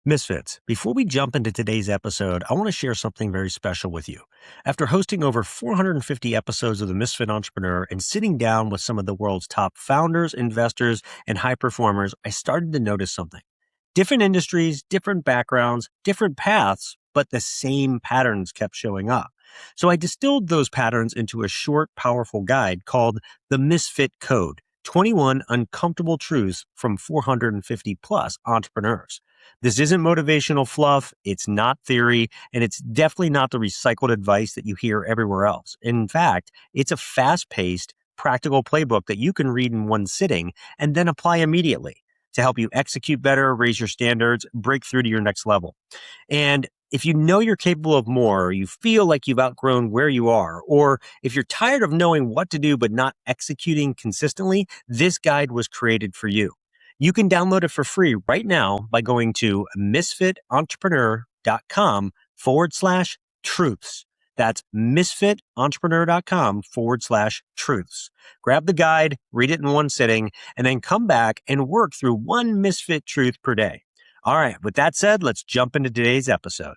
Misfits, before we jump into today's episode, I want to share something very special with you. After hosting over 450 episodes of the Misfit Entrepreneur and sitting down with some of the world's top founders, investors, and high performers, I started to notice something. Different industries, different backgrounds, different paths, but the same patterns kept showing up. So I distilled those patterns into a short, powerful guide called The Misfit Code: 21 Uncomfortable Truths from 450 plus Entrepreneurs. This isn't motivational fluff, it's not theory, and it's definitely not the recycled advice that you hear everywhere else. In fact, it's a fast paced, practical playbook that you can read in one sitting and then apply immediately to help you execute better, raise your standards, break through to your next level. And if you know you're capable of more, or you feel like you've outgrown where you are, or if you're tired of knowing what to do but not executing consistently, this guide was created for you. You can download it for free right now by going to misfitentrepreneur.com/truths. That's misfitentrepreneur.com/truths. Grab the guide, read it in one sitting, and then come back and work through one misfit truth per day. All right, with that said, let's jump into today's episode.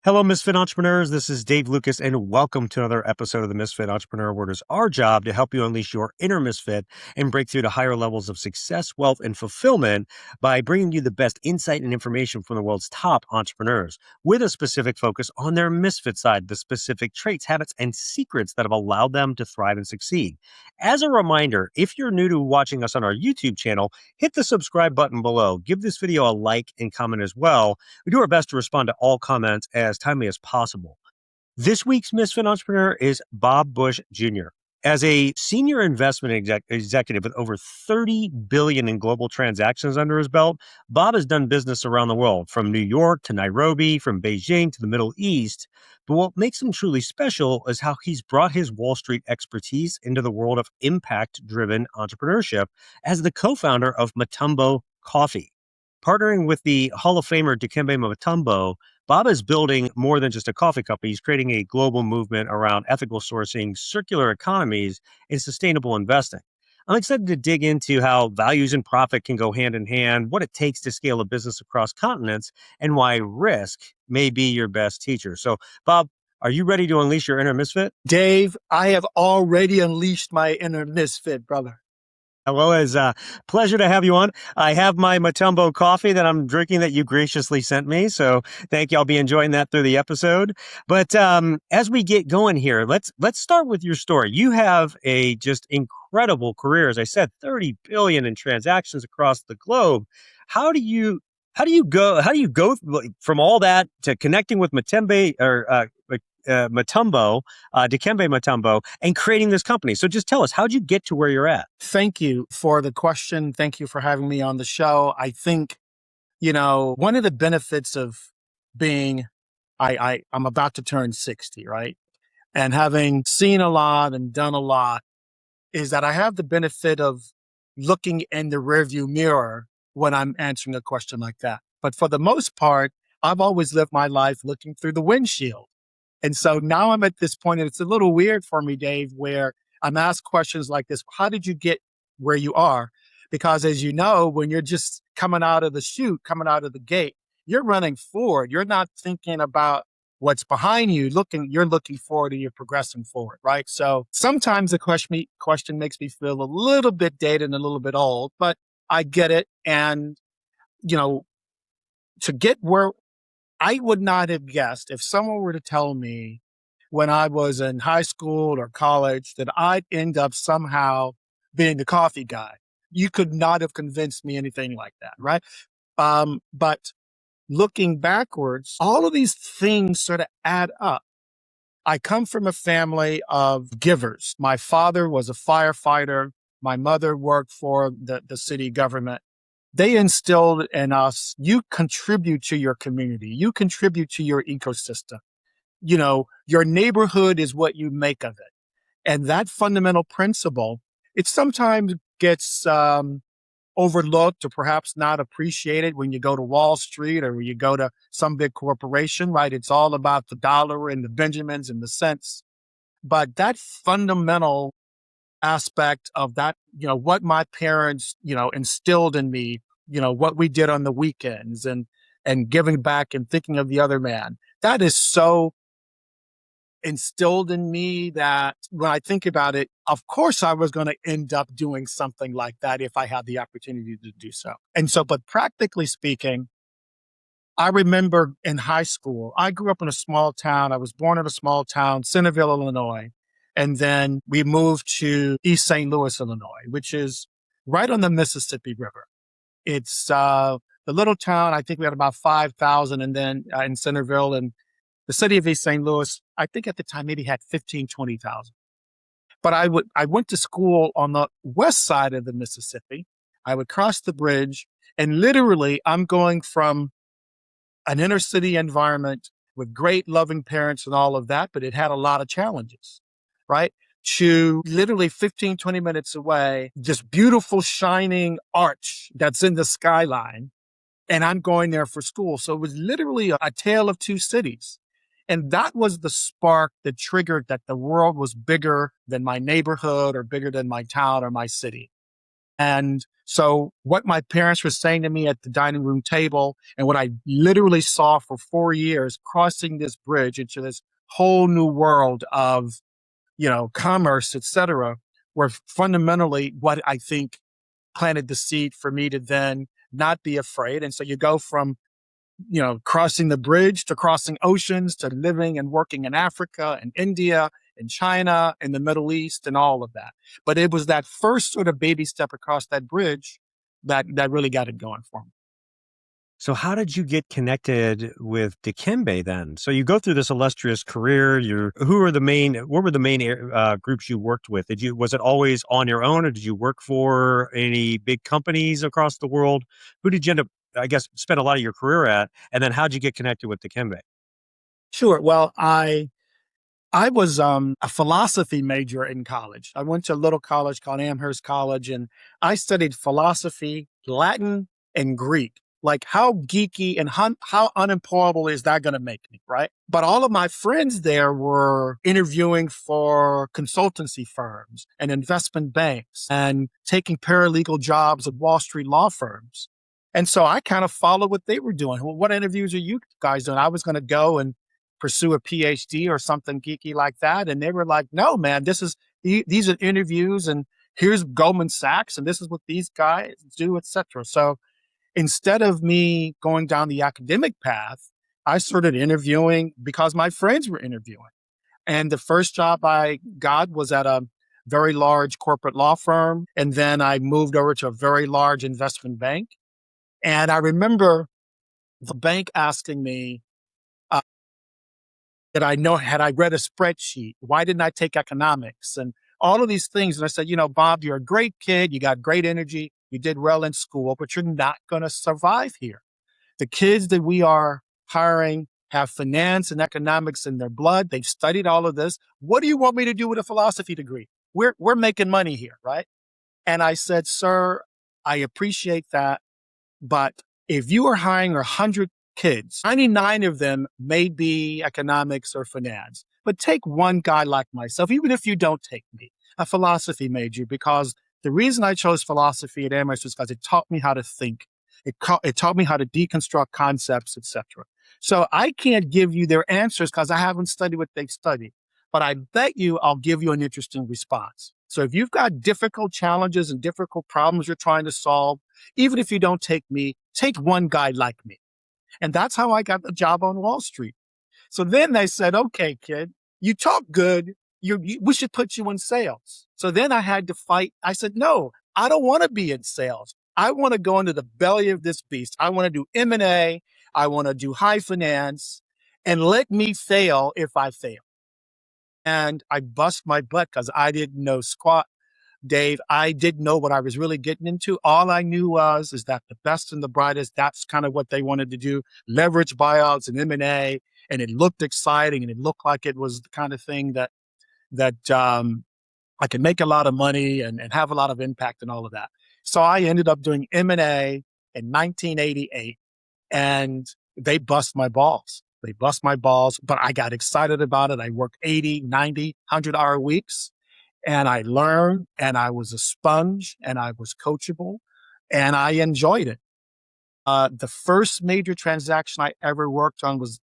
Hello, Misfit Entrepreneurs. This is Dave Lukas, and welcome to another episode of the Misfit Entrepreneur, where it is our job to help you unleash your inner misfit and break through to higher levels of success, wealth, and fulfillment by bringing you the best insight and information from the world's top entrepreneurs, with a specific focus on their misfit side, the specific traits, habits, and secrets that have allowed them to thrive and succeed. As a reminder, if you're new to watching us on our YouTube channel, hit the subscribe button below. Give this video a like and comment as well. We do our best to respond to all comments as timely as possible. This week's Misfit Entrepreneur is Bob Bush Jr. As a senior investment executive with over 30 billion in global transactions under his belt, Bob has done business around the world, from New York to Nairobi, from Beijing to the Middle East. But what makes him truly special is how he's brought his Wall Street expertise into the world of impact-driven entrepreneurship as the co-founder of Matumbo Coffee. Partnering with the Hall of Famer Dikembe Mutombo, Bob is building more than just a coffee company. He's creating a global movement around ethical sourcing, circular economies, and sustainable investing. I'm excited to dig into how values and profit can go hand in hand, what it takes to scale a business across continents, and why risk may be your best teacher. So, Bob, are you ready to unleash your inner misfit? Dave, I have already unleashed my inner misfit, brother. Well, it's a pleasure to have you on. I have my Matumbo coffee that I'm drinking that you graciously sent me. So thank you. I'll be enjoying that through the episode. But as we get going here, let's start with your story. You have a just incredible career. As I said, 30 billion in transactions across the globe. How do you go from all that to connecting with Dikembe Mutombo, and creating this company? So just tell us, how'd you get to where you're at? Thank you for the question. Thank you for having me on the show. I think, one of the benefits of being, I'm about to turn 60, right? And having seen a lot and done a lot is that I have the benefit of looking in the rearview mirror when I'm answering a question like that. But for the most part, I've always lived my life looking through the windshield. And so now I'm at this point, and it's a little weird for me, Dave, where I'm asked questions like this. How did you get where you are? Because as you know, when you're just coming out of the chute, coming out of the gate, you're running forward. You're not thinking about what's behind you. You're looking forward and you're progressing forward, right? So sometimes the question makes me feel a little bit dated and a little bit old, but I get it. And, to get where I would not have guessed, if someone were to tell me when I was in high school or college that I'd end up somehow being the coffee guy. You could not have convinced me anything like that, right? But looking backwards, all of these things sort of add up. I come from a family of givers. My father was a firefighter. My mother worked for the city government. They instilled in us, you contribute to your community. You contribute to your ecosystem. Your neighborhood is what you make of it. And that fundamental principle, it sometimes gets overlooked or perhaps not appreciated when you go to Wall Street or when you go to some big corporation, right? It's all about the dollar and the Benjamins and the cents. But that fundamental aspect of that, what my parents, instilled in me what we did on the weekends and giving back and thinking of the other man. That is so instilled in me that when I think about it, of course I was going to end up doing something like that if I had the opportunity to do so. And so, but practically speaking, I remember in high school, I grew up in a small town. I was born in a small town, Centerville, Illinois. And then we moved to East St. Louis, Illinois, which is right on the Mississippi River. It's the little town. I think we had about 5,000. And then in Centerville, and the city of East St. Louis, I think at the time maybe had 15, 20,000. But I went to school on the west side of the Mississippi. I would cross the bridge, and literally I'm going from an inner city environment with great loving parents and all of that, but it had a lot of challenges, right? To literally 15, 20 minutes away, this beautiful shining arch that's in the skyline. And I'm going there for school. So it was literally a tale of two cities. And that was the spark that triggered that the world was bigger than my neighborhood or bigger than my town or my city. And so what my parents were saying to me at the dining room table and what I literally saw for 4 years crossing this bridge into this whole new world of, commerce, et cetera, were fundamentally what I think planted the seed for me to then not be afraid. And so you go from, crossing the bridge to crossing oceans to living and working in Africa and India and China and the Middle East and all of that. But it was that first sort of baby step across that bridge that really got it going for me. So how did you get connected with Dikembe then? So you go through this illustrious career. What were the main groups you worked with? Was it always on your own, or did you work for any big companies across the world? Who did you end up, I guess, spend a lot of your career at? And then how'd you get connected with Dikembe? Sure. Well, I was a philosophy major in college. I went to a little college called Amherst College, and I studied philosophy, Latin, and Greek. Like, how geeky and how unemployable is that going to make me, right? But all of my friends there were interviewing for consultancy firms and investment banks and taking paralegal jobs at Wall Street law firms. And so I kind of followed what they were doing. Well, what interviews are you guys doing? I was going to go and pursue a PhD or something geeky like that. And they were like, no, man, these are interviews, and here's Goldman Sachs, and this is what these guys do, et cetera. So instead of me going down the academic path, I started interviewing because my friends were interviewing. And the first job I got was at a very large corporate law firm. And then I moved over to a very large investment bank. And I remember the bank asking me, that I know, had I read a spreadsheet? Why didn't I take economics? And all of these things. And I said, Bob, you're a great kid. You got great energy. You did well in school, but you're not going to survive here. The kids that we are hiring have finance and economics in their blood. They've studied all of this. What do you want me to do with a philosophy degree? We're making money here, right? And I said, sir, I appreciate that, but if you are hiring 100 kids, 99 of them may be economics or finance, but take one guy like myself, even if you don't take me, a philosophy major, because the reason I chose philosophy at Amherst was because it taught me how to think. It taught me how to deconstruct concepts, etc. So I can't give you their answers because I haven't studied what they've studied, but I bet you I'll give you an interesting response. So if you've got difficult challenges and difficult problems you're trying to solve, even if you don't take me, take one guy like me. And that's how I got the job on Wall Street. So then they said, okay, kid, you talk good. We should put you in sales. So then I had to fight. I said, no, I don't want to be in sales. I want to go into the belly of this beast. I want to do M&A. I want to do high finance, and let me fail if I fail. And I bust my butt because I didn't know squat. Dave, I didn't know what I was really getting into. All I knew is that the best and the brightest, that's kind of what they wanted to do, leverage buyouts and M&A. And it looked exciting, and it looked like it was the kind of thing that I could make a lot of money and have a lot of impact and all of that. So I ended up doing M&A in 1988, and they bust my balls. They bust my balls, but I got excited about it. I worked 80, 90, 100-hour weeks. And I learned, and I was a sponge, and I was coachable, and I enjoyed it. The first major transaction I ever worked on was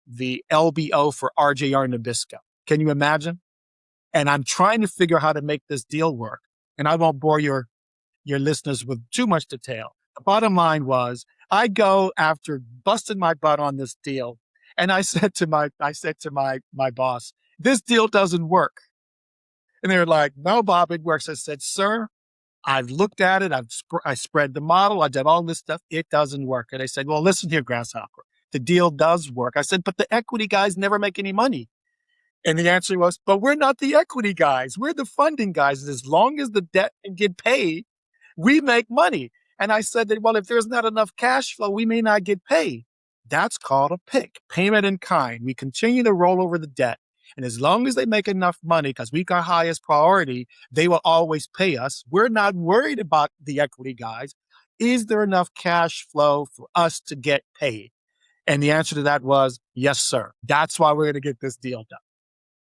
the LBO for RJR Nabisco. Can you imagine? And I'm trying to figure out how to make this deal work. And I won't bore your listeners with too much detail. The bottom line was I go after busting my butt on this deal. And I said to my boss, this deal doesn't work. And they were like, no, Bob, it works. I said, sir, I've looked at it. I spread the model. I did all this stuff. It doesn't work. And they said, well, listen here, Grasshopper. The deal does work. I said, but the equity guys never make any money. And the answer was, but we're not the equity guys. We're the funding guys. And as long as the debt can get paid, we make money. And I said that, well, if there's not enough cash flow, we may not get paid. That's called a PIK, payment in kind. We continue to roll over the debt. And as long as they make enough money, because we got highest priority, they will always pay us. We're not worried about the equity guys. Is there enough cash flow for us to get paid? And the answer to that was, yes, sir. That's why we're going to get this deal done.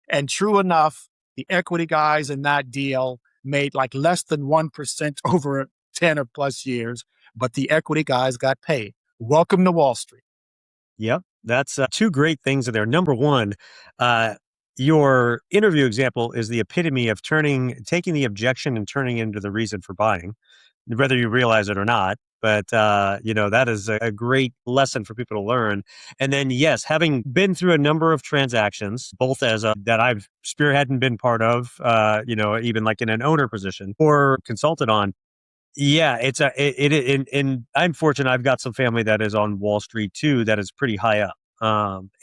And true enough, the equity guys in that deal made like less than 1% over 10 or plus years, but the equity guys got paid. Welcome to Wall Street. Yep. That's two great things in there. Number one, your interview example is the epitome of taking the objection and turning it into the reason for buying, whether you realize it or not. But, that is a great lesson for people to learn. And then, yes, having been through a number of transactions, both that I've spearheaded and been part of, even like in an owner position or consulted on. Yeah, and I'm fortunate. I've got some family that is on Wall Street too, that is pretty high up.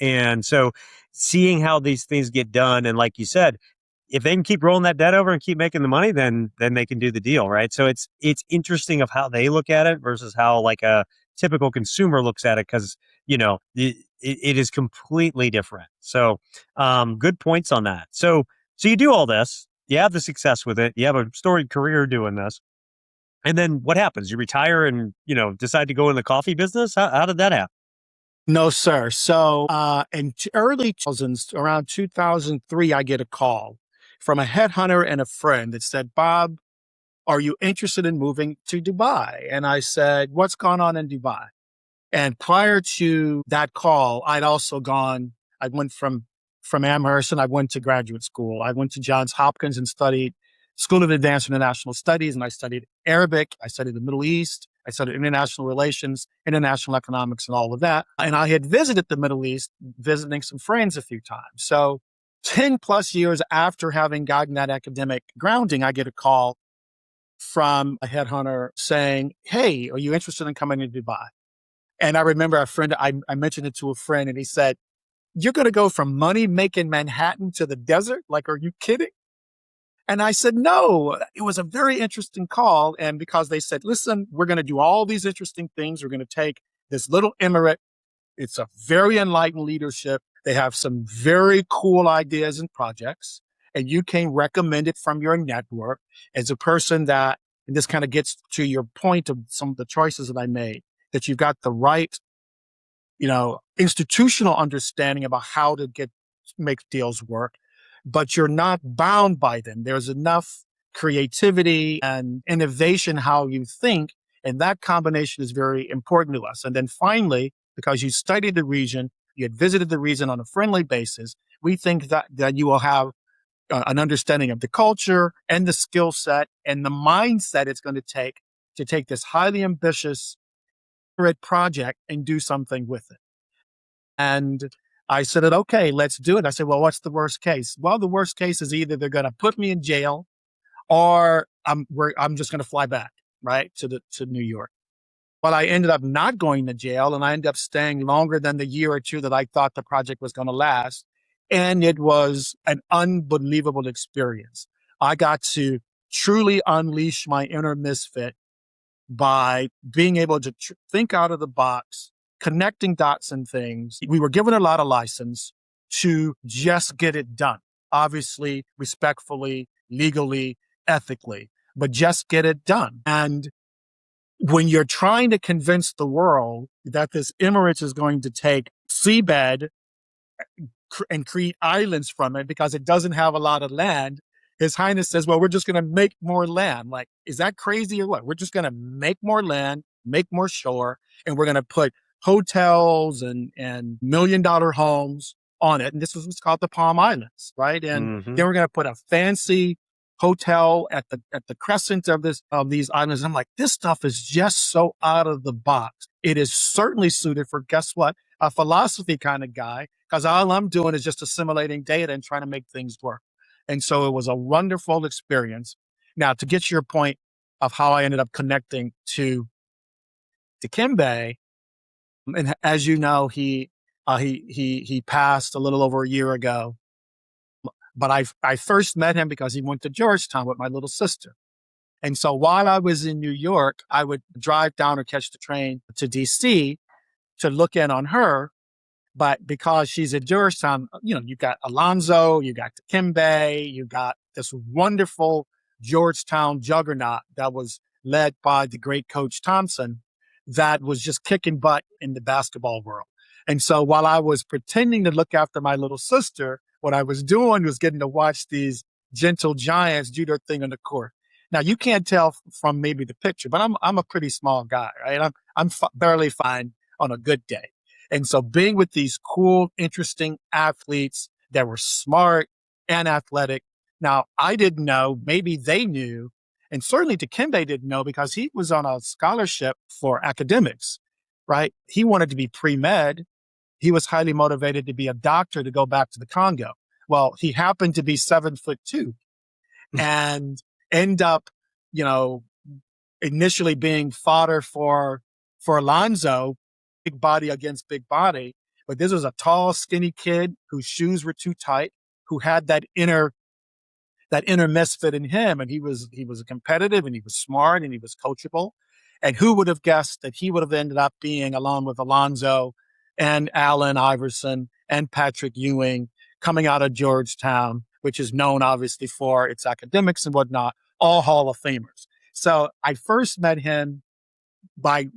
And so seeing how these things get done, and like you said, if they can keep rolling that debt over and keep making the money, then they can do the deal, right? So it's interesting of how they look at it versus how like a typical consumer looks at it, because it is completely different. So good points on that. So you do all this, you have the success with it, you have a storied career doing this. And then what happens? You retire and, decide to go in the coffee business? How did that happen? No, sir. So in early 2000s, around 2003, I get a call from a headhunter and a friend that said, Bob, are you interested in moving to Dubai? And I said, what's going on in Dubai? And prior to that call, I went from Amherst and I went to graduate school. I went to Johns Hopkins and studied School of Advanced International Studies, and I studied Arabic. I studied the Middle East. I studied international relations, international economics, and all of that. And I had visited the Middle East, visiting some friends a few times. So 10 plus years after having gotten that academic grounding, I get a call from a headhunter saying, hey, are you interested in coming to Dubai? And I remember I mentioned it to a friend, and he said, you're going to go from money making Manhattan to the desert? Like, are you kidding? And I said, no, it was a very interesting call. And because they said, listen, we're going to do all these interesting things. We're going to take this little emirate. It's a very enlightened leadership. They have some very cool ideas and projects, and you can recommend it from your network as a person that, and this kind of gets to your point of some of the choices that I made, that you've got the right, institutional understanding about how to make deals work, but you're not bound by them. There's enough creativity and innovation how you think, and that combination is very important to us. And then finally, because you studied the region, you had visited the region on a friendly basis, we think that you will have an understanding of the culture and the skill set and the mindset it's going to take this highly ambitious project and do something with it. And I said, okay, let's do it. I said, well, what's the worst case? Well, the worst case is either they're going to put me in jail or I'm just going to fly back, right, to New York. Well, I ended up not going to jail, and I ended up staying longer than the year or two that I thought the project was going to last. And it was an unbelievable experience. I got to truly unleash my inner misfit by being able to think out of the box, connecting dots and things. We were given a lot of license to just get it done, obviously, respectfully, legally, ethically, but just get it done. And when you're trying to convince the world that this emirate is going to take seabed and create islands from it because it doesn't have a lot of land, His Highness says, well, we're just going to make more land. Like, is that crazy or what? We're just going to make more land, make more shore, and we're going to put hotels and $1 million homes on it. And this was what's called the Palm Islands, right? And Mm-hmm. then we're going to put a fancy hotel at the crescent of these islands. I'm like, this stuff is just so out of the box. It is certainly suited for, guess what, a philosophy kind of guy, because all I'm doing is just assimilating data and trying to make things work. And so it was a wonderful experience. Now, to get to your point of how I ended up connecting to Dikembe, and as you know, he passed a little over a year ago. But I first met him because he went to Georgetown with my little sister. And so while I was in New York, I would drive down or catch the train to DC to look in on her. But because she's at Georgetown, you got Alonzo, you got Dikembe, you got this wonderful Georgetown juggernaut that was led by the great Coach Thompson that was just kicking butt in the basketball world. And so while I was pretending to look after my little sister, what I was doing was getting to watch these gentle giants do their thing on the court. Now you can't tell from maybe the picture, but I'm a pretty small guy, right? I'm barely fine on a good day. And so being with these cool, interesting athletes that were smart and athletic. Now, I didn't know, maybe they knew, and certainly Dikembe didn't know because he was on a scholarship for academics, right? He wanted to be pre-med. He was highly motivated to be a doctor to go back to the Congo. Well, he happened to be 7'2" and end up, you know, initially being fodder for Alonzo, big body against big body. But this was a tall, skinny kid whose shoes were too tight, who had that inner misfit in him. And he was competitive and he was smart and he was coachable. And who would have guessed that he would have ended up being, along with Alonzo and Allen Iverson and Patrick Ewing, coming out of Georgetown, which is known obviously for its academics and whatnot, all Hall of Famers. So I first met him by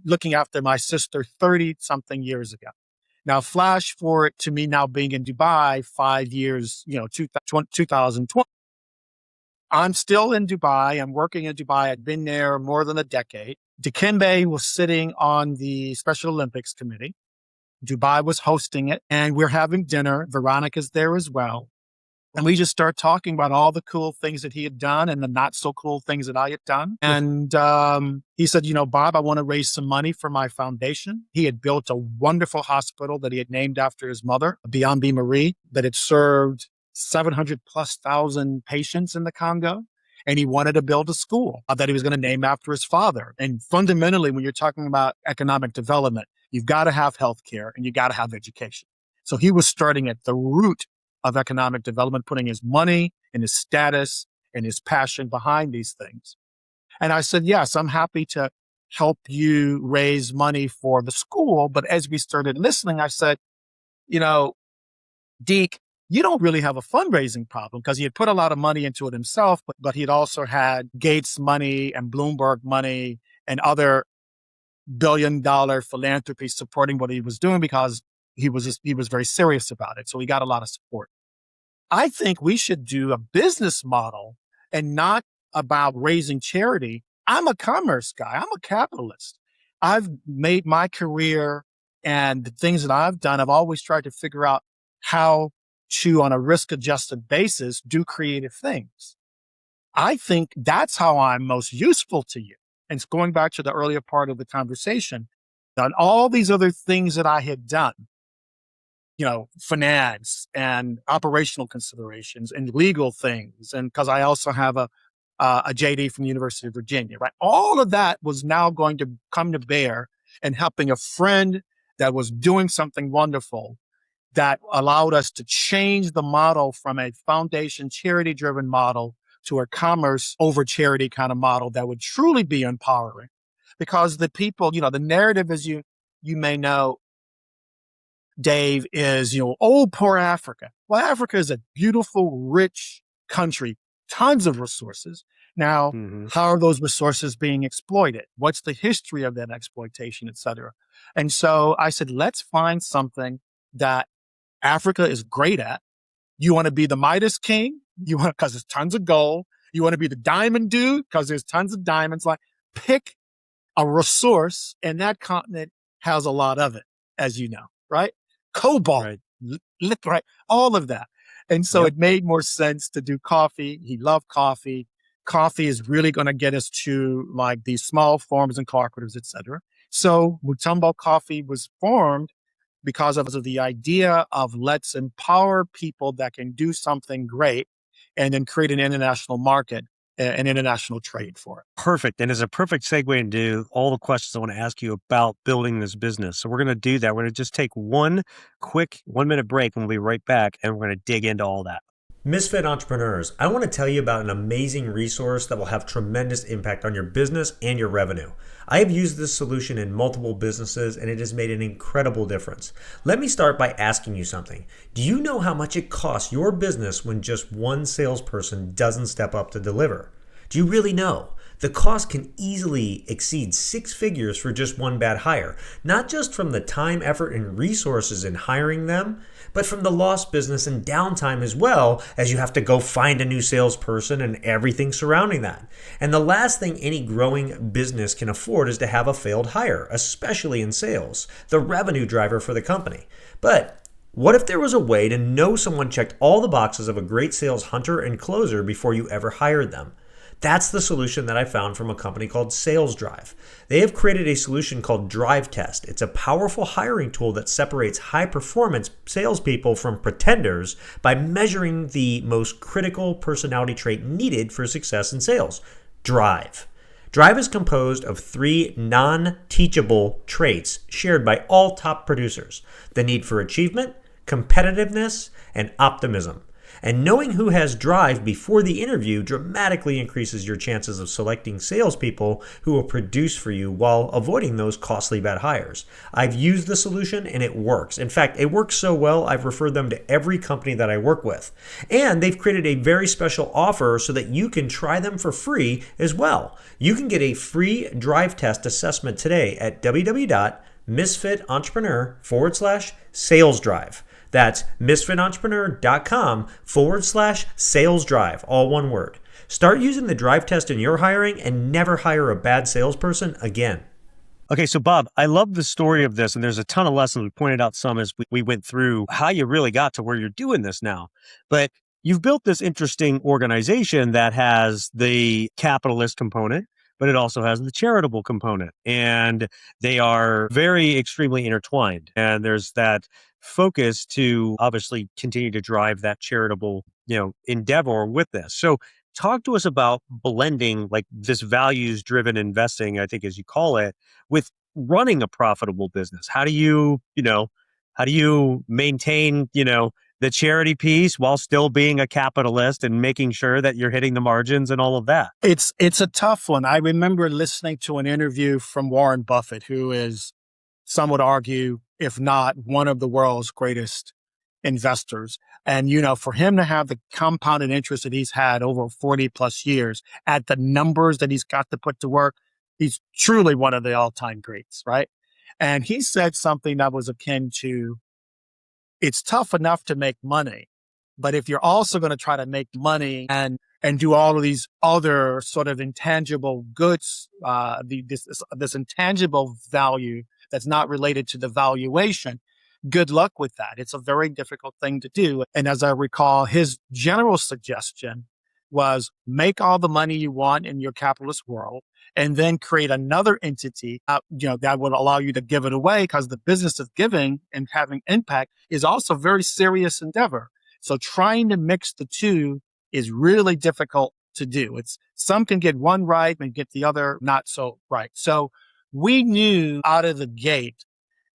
looking after my sister 30 something years ago. Now, flash forward to me now being in Dubai 5 years, 2020. I'm still in Dubai. I'm working in Dubai. I've been there more than a decade. Dikembe was sitting on the Special Olympics Committee. Dubai was hosting it, and we're having dinner. Veronica's there as well. And we just start talking about all the cool things that he had done and the not so cool things that I had done. And he said, Bob, I want to raise some money for my foundation. He had built a wonderful hospital that he had named after his mother, Biambi Marie, that had served 700,000+ patients in the Congo. And he wanted to build a school that he was going to name after his father. And fundamentally, when you're talking about economic development, you've got to have healthcare and you got to have education. So he was starting at the root of economic development, putting his money and his status and his passion behind these things. And I said, yes, I'm happy to help you raise money for the school. But as we started listening, I said, Deke, you don't really have a fundraising problem, because he had put a lot of money into it himself, but he'd also had Gates money and Bloomberg money and other billion-dollar philanthropy supporting what he was doing, because he was very serious about it. So he got a lot of support. I think we should do a business model and not about raising charity. I'm a commerce guy. I'm a capitalist. I've made my career, and the things that I've done, I've always tried to figure out how to, on a risk-adjusted basis, do creative things. I think that's how I'm most useful to you. And it's going back to the earlier part of the conversation, on all these other things that I had done, finance and operational considerations and legal things. And because I also have a JD from the University of Virginia, right? All of that was now going to come to bear and helping a friend that was doing something wonderful that allowed us to change the model from a foundation charity driven model to a commerce over charity kind of model that would truly be empowering. Because the people, the narrative, as you may know, Dave, is, oh, poor Africa. Well, Africa is a beautiful, rich country, tons of resources. Now, how are those resources being exploited? What's the history of that exploitation, et cetera? And so I said, let's find something that Africa is great at. You want to be the Midas king? Because there's tons of gold. You want to be the diamond dude? Because there's tons of diamonds. Like, pick a resource, and that continent has a lot of it, as you know, right? Cobalt, Right. right? All of that. And so Yep. it made more sense to do coffee. He loved coffee. Coffee is really going to get us to like these small farmers and cooperatives, et cetera. So Mutombo Coffee was formed because of the idea of let's empower people that can do something great and then create an international market, an international trade for it. Perfect. And it's a perfect segue into all the questions I want to ask you about building this business. So we're going to do that. We're going to just take one quick 1 minute break and we'll be right back and we're going to dig into all that. Misfit Entrepreneurs, I want to tell you about an amazing resource that will have tremendous impact on your business and your revenue. I have used this solution in multiple businesses and it has made an incredible difference. Let me start by asking you something. Do you know how much it costs your business when just one salesperson doesn't step up to deliver? Do you really know? The cost can easily exceed 6 figures for just one bad hire, not just from the time, effort, and resources in hiring them, but from the lost business and downtime as well, as you have to go find a new salesperson and everything surrounding that. And the last thing any growing business can afford is to have a failed hire, especially in sales, the revenue driver for the company. But what if there was a way to know someone checked all the boxes of a great sales hunter and closer before you ever hired them? That's the solution that I found from a company called Sales Drive. They have created a solution called Drive Test. It's a powerful hiring tool that separates high-performance salespeople from pretenders by measuring the most critical personality trait needed for success in sales: drive. Drive is composed of 3 non-teachable traits shared by all top producers: the need for achievement, competitiveness, and optimism. And knowing who has drive before the interview dramatically increases your chances of selecting salespeople who will produce for you while avoiding those costly bad hires. I've used the solution and it works. In fact, it works so well, I've referred them to every company that I work with. And they've created a very special offer so that you can try them for free as well. You can get a free drive test assessment today at www.misfitentrepreneur.com/sales drive. That's misfitentrepreneur.com/sales drive, all one word. Start using the drive test in your hiring and never hire a bad salesperson again. Okay, so Bob, I love the story of this, and there's a ton of lessons. We pointed out some as we went through how you really got to where you're doing this now. But you've built this interesting organization that has the capitalist component, but it also has the charitable component. And they are very extremely intertwined. And there's that focus to obviously continue to drive that charitable, endeavor with this. So talk to us about blending like this values driven investing, I think as you call it, with running a profitable business. How do you maintain, the charity piece while still being a capitalist and making sure that you're hitting the margins and all of that? It's a tough one. I remember listening to an interview from Warren Buffett, who is, some would argue, if not one of the world's greatest investors. And, for him to have the compounded interest that he's had over 40 plus years at the numbers that he's got to put to work, he's truly one of the all-time greats, right? And he said something that was akin to, it's tough enough to make money, but if you're also going to try to make money and do all of these other sort of intangible goods, this intangible value that's not related to the valuation, good luck with that. It's a very difficult thing to do. And as I recall, his general suggestion was make all the money you want in your capitalist world and then create another entity, that would allow you to give it away, because the business of giving and having impact is also a very serious endeavor. So trying to mix the two is really difficult to do. It's some can get one right and get the other not so right. So we knew out of the gate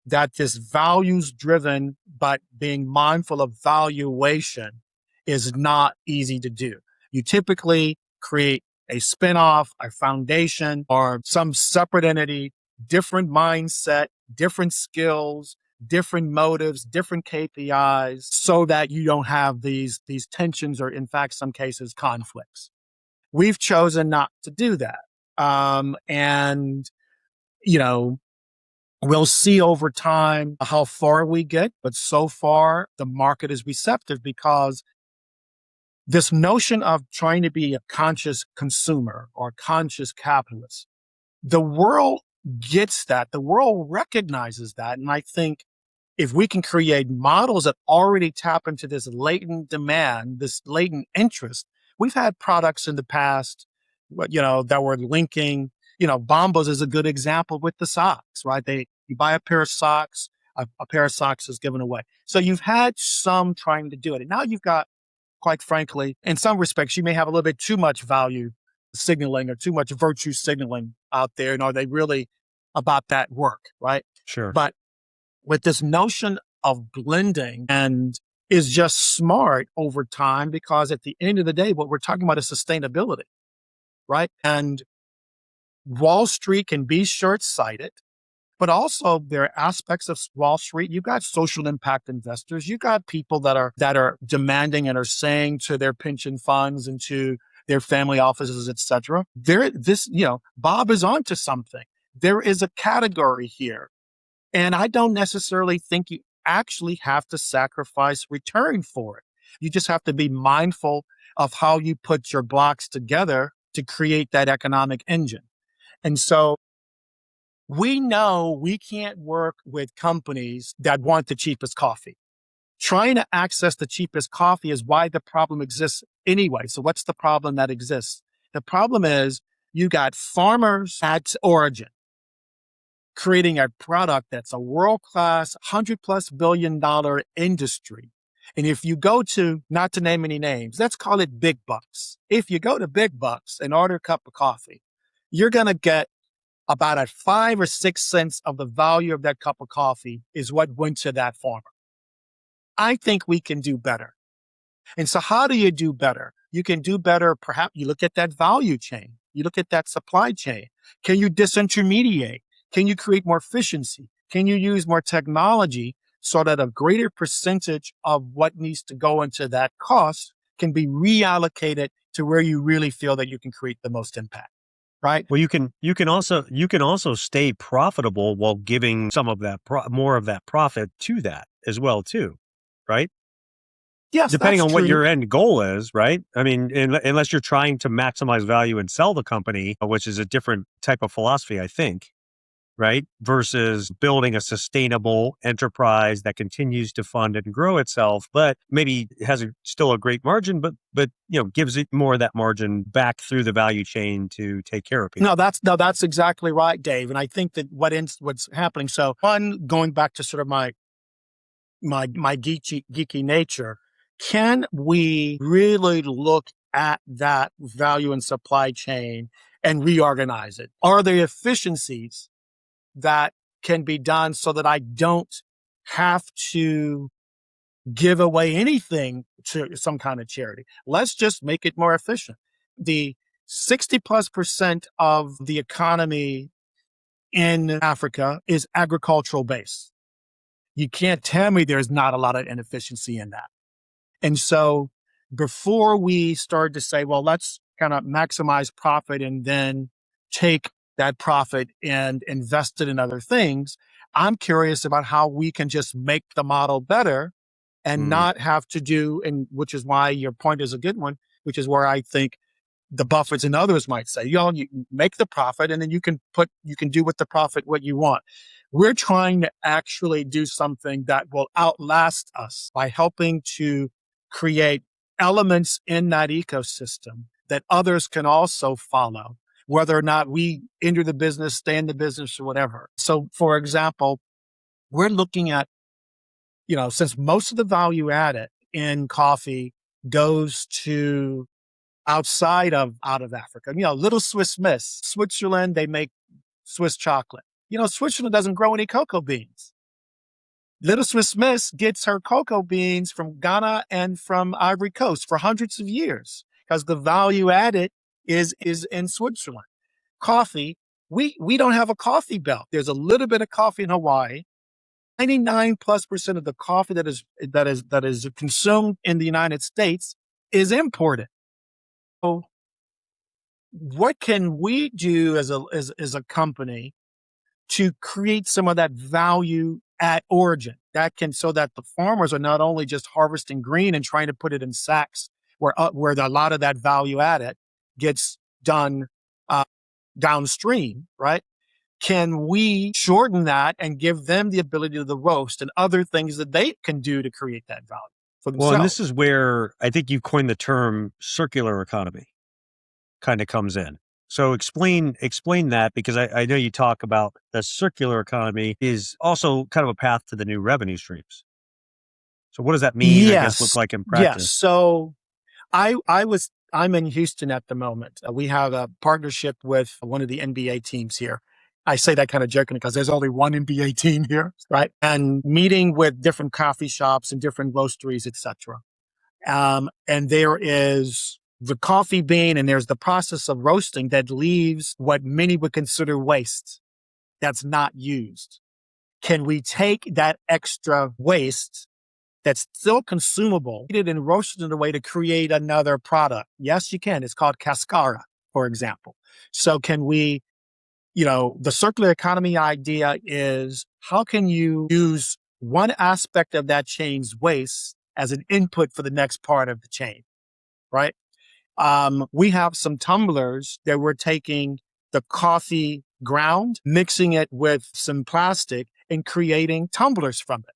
that this values driven, but being mindful of valuation is not easy to do. You typically create a spinoff, a foundation, or some separate entity, different mindset, different skills, different motives, different KPIs, so that you don't have these tensions or, in fact, some cases, conflicts. We've chosen not to do that. And, we'll see over time how far we get, but so far the market is receptive, because this notion of trying to be a conscious consumer or conscious capitalist, the world gets that. The world recognizes that. And I think if we can create models that already tap into this latent demand, this latent interest, we've had products in the past, that were linking, Bombas is a good example with the socks, right? You buy a pair of socks, a pair of socks is given away. So you've had some trying to do it. And now you've got, quite frankly, in some respects, you may have a little bit too much value signaling or too much virtue signaling out there. And are they really about that work, right? Sure. But with this notion of blending and is just smart over time, because at the end of the day, what we're talking about is sustainability, right? And Wall Street can be short-sighted, but also there are aspects of Wall Street. You've got social impact investors. You've got people that are demanding and are saying to their pension funds and to their family offices, et cetera, Bob is onto something. There is a category here. And I don't necessarily think you actually have to sacrifice return for it. You just have to be mindful of how you put your blocks together to create that economic engine. And so we know we can't work with companies that want the cheapest coffee. Trying to access the cheapest coffee is why the problem exists anyway. So what's the problem that exists? The problem is you got farmers at origin creating a product that's a world-class, $100+ billion industry. And if you go to, not to name any names, let's call it Big Bucks. If you go to Big Bucks and order a cup of coffee, you're going to get about at 5 or 6 cents of the value of that cup of coffee is what went to that farmer. I think we can do better. And so how do you do better? You can do better. Perhaps you look at that value chain. You look at that supply chain. Can you disintermediate? Can you create more efficiency? Can you use more technology so that a greater percentage of what needs to go into that cost can be reallocated to where you really feel that you can create the most impact? Right. Well, you can also stay profitable while giving some of that more of that profit to that as well too, right? Yes, Depending that's on what true. your end goal is, right? I mean, unless you're trying to maximize value and sell the company, which is a different type of philosophy, I think, right? Versus building a sustainable enterprise that continues to fund and grow itself, but maybe has still a great margin, but gives it more of that margin back through the value chain to take care of people. No, that's exactly right, Dave. And I think that what's happening. So one, going back to sort of my geeky nature, can we really look at that value and supply chain and reorganize it? Are there efficiencies that can be done so that I don't have to give away anything to some kind of charity? Let's just make it more efficient. The 60+% of the economy in Africa is agricultural based. You can't tell me there's not a lot of inefficiency in that. And so before we start to say, well, let's kind of maximize profit and then take that profit and invest it in other things, I'm curious about how we can just make the model better and Mm. not have to do, and which is why your point is a good one, which is where I think the Buffetts and others might say, you make the profit and then you can do with the profit what you want. We're trying to actually do something that will outlast us by helping to create elements in that ecosystem that others can also follow, whether or not we enter the business, stay in the business, or whatever. So, for example, we're looking at, since most of the value added in coffee goes to out of Africa, little Swiss Miss, Switzerland, they make Swiss chocolate. Switzerland doesn't grow any cocoa beans. Little Swiss Miss gets her cocoa beans from Ghana and from Ivory Coast for hundreds of years because the value added is in Switzerland. Coffee, we don't have a coffee belt. There's a little bit of coffee in Hawaii. 99+% of the coffee that is consumed in the United States is imported. So what can we do as a company to create some of that value at origin so that the farmers are not only just harvesting green and trying to put it in sacks where a lot of that value added gets done downstream, right? Can we shorten that and give them the ability to the roast and other things that they can do to create that value for Well, and this themselves? is where I think you coined the term circular economy kind of comes in. So explain that, because I know you talk about the circular economy is also kind of a path to the new revenue streams. So what does that mean, I guess, look Yes. like in Yes. practice? So I'm in Houston at the moment. We have a partnership with one of the NBA teams here. I say that kind of joking because there's only one NBA team here, right? And meeting with different coffee shops and different roasteries, etc. And there is the coffee bean, and there's the process of roasting that leaves what many would consider waste that's not used. Can we take that extra waste that's still consumable, heat it and roast it in a way to create another product? Yes, you can. It's called cascara, for example. So can we, the circular economy idea is how can you use one aspect of that chain's waste as an input for the next part of the chain, right? We have some tumblers that we're taking the coffee ground, mixing it with some plastic and creating tumblers from it.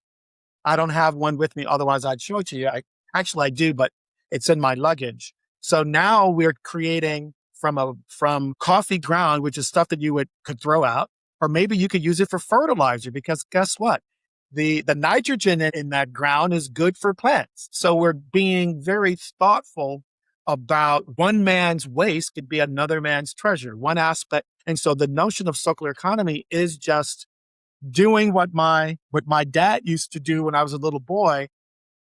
I don't have one with me. Otherwise, I'd show it to you. I do, but it's in my luggage. So now we're creating from coffee ground, which is stuff that you could throw out, or maybe you could use it for fertilizer, because guess what? The nitrogen in that ground is good for plants. So we're being very thoughtful about one man's waste could be another man's treasure, one aspect. And so the notion of circular economy is just doing what my dad used to do when I was a little boy.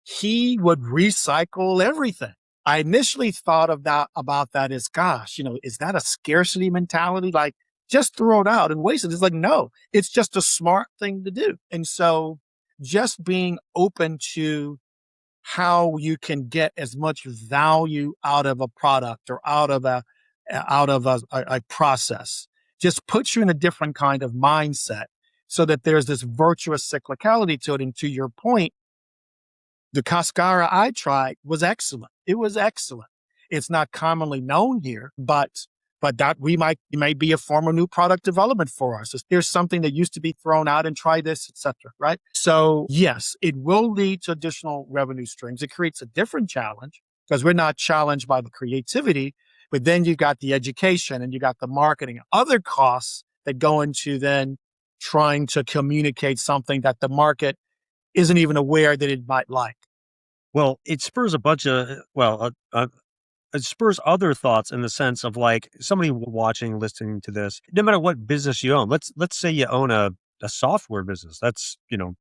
He would recycle everything. I initially thought about that as, gosh, is that a scarcity mentality? Like, just throw it out and waste it. It's like, no, it's just a smart thing to do. And so just being open to how you can get as much value out of a product or out of a process just puts you in a different kind of mindset, so that there's this virtuous cyclicality to it. And to your point, the cascara I tried was excellent. It was excellent. It's not commonly known here, but that it might be a form of new product development for us. Here's something that used to be thrown out, and try this, etc. Right? So yes, it will lead to additional revenue streams. It creates a different challenge because we're not challenged by the creativity, but then you got the education and you got the marketing, other costs that go into then trying to communicate something that the market isn't even aware that it might like. Well, it spurs a bunch of it spurs other thoughts in the sense of like somebody watching, listening to this, no matter what business you own. Let's say you own a software business. That's,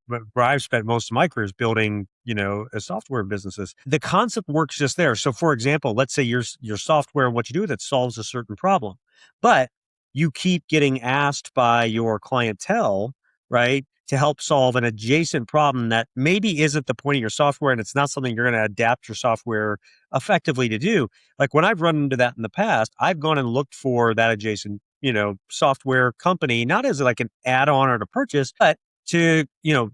where I've spent most of my career is building, a software businesses. The concept works just there. So for example, let's say your software, what you do with it solves a certain problem, but you keep getting asked by your clientele, right, to help solve an adjacent problem that maybe isn't the point of your software, and it's not something you're going to adapt your software effectively to do. Like when I've run into that in the past, I've gone and looked for that adjacent, software company, not as like an add-on or to purchase, but to,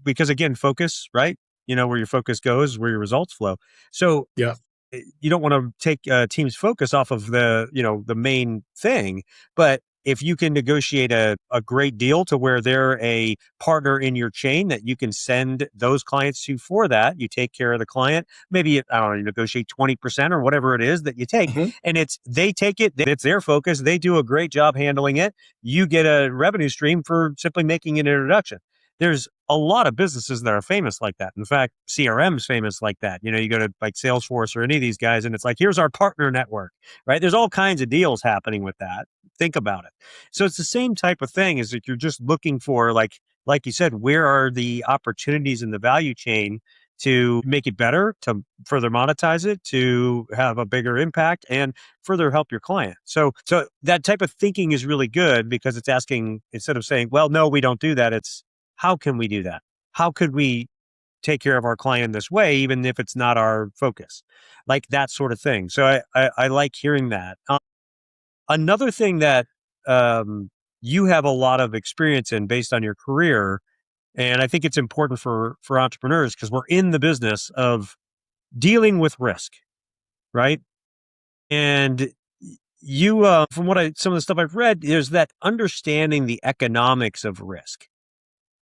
because again, focus, right? Where your focus goes, where your results flow. So Yeah. you don't want to take a team's focus off of the main thing, but if you can negotiate a great deal to where they're a partner in your chain that you can send those clients to, for that, you take care of the client. Maybe, I don't know, you negotiate 20% or whatever it is that you take, Mhm. and they take it, it's their focus. They do a great job handling it. You get a revenue stream for simply making an introduction. There's a lot of businesses that are famous like that. In fact, CRM is famous like that. You go to like Salesforce or any of these guys, and it's like, here's our partner network, right? There's all kinds of deals happening with that. Think about it. So it's the same type of thing, is that you're just looking for, like you said, where are the opportunities in the value chain to make it better, to further monetize it, to have a bigger impact and further help your client. So that type of thinking is really good, because it's asking, instead of saying, well, no, we don't do that, it's how can we do that? How could we take care of our client in this way, even if it's not our focus? Like that sort of thing. So I like hearing that. Another thing that you have a lot of experience in based on your career, and I think it's important for entrepreneurs, because we're in the business of dealing with risk, right? And from some of the stuff I've read, there's that understanding the economics of risk,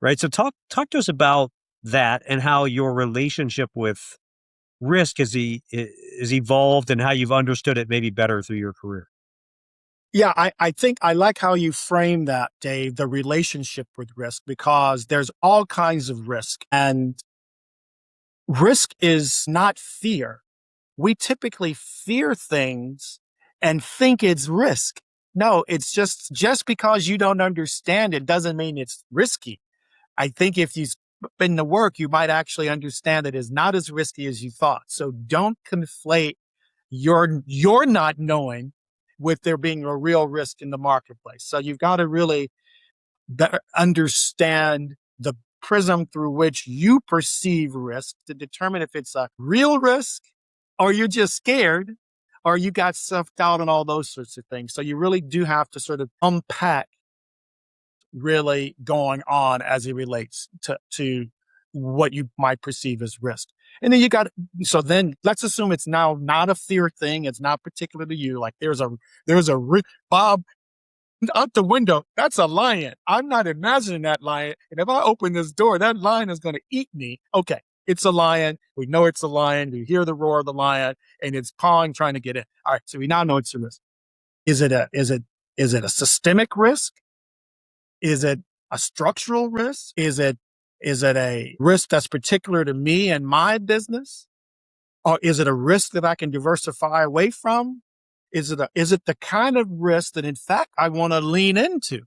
right? So talk to us about that and how your relationship with risk is evolved and how you've understood it maybe better through your career. Yeah, I think I like how you frame that, Dave, the relationship with risk, because there's all kinds of risk. And risk is not fear. We typically fear things and think it's risk. No, it's just because you don't understand it doesn't mean it's risky. I think if you spend the work, you might actually understand that it's not as risky as you thought. So don't conflate your not knowing with there being a real risk in the marketplace. So you've got to really better understand the prism through which you perceive risk to determine if it's a real risk or you're just scared or you got self-doubt and all those sorts of things. So you really do have to sort of unpack really going on as it relates to what you might perceive as risk. And then so then let's assume it's now not a fear thing. It's not particular to you. Like Bob, out the window, that's a lion. I'm not imagining that lion. And if I open this door, that lion is going to eat me. Okay. It's a lion. We know it's a lion. We hear the roar of the lion and it's pawing trying to get in. All right. So we now know it's a risk. Is it a systemic risk? Is it a structural risk? Is it a risk that's particular to me and my business? Or is it a risk that I can diversify away from? Is it the kind of risk that in fact I want to lean into?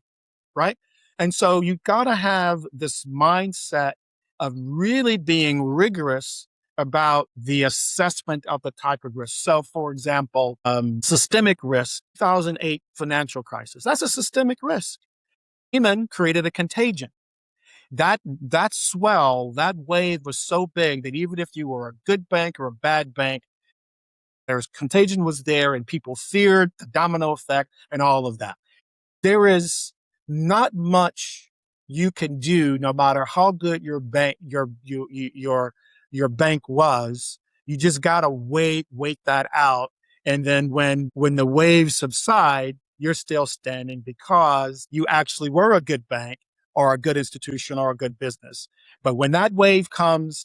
Right. And so you've got to have this mindset of really being rigorous about the assessment of the type of risk. So for example, systemic risk, 2008 financial crisis, that's a systemic risk. Lehman created a contagion. That swell, that wave was so big that even if you were a good bank or a bad bank, there's contagion was there and people feared the domino effect and all of that. There is not much you can do no matter how good your bank was. You just got to wait that out. And then when the waves subside, you're still standing because you actually were a good bank or a good institution or a good business. But when that wave comes,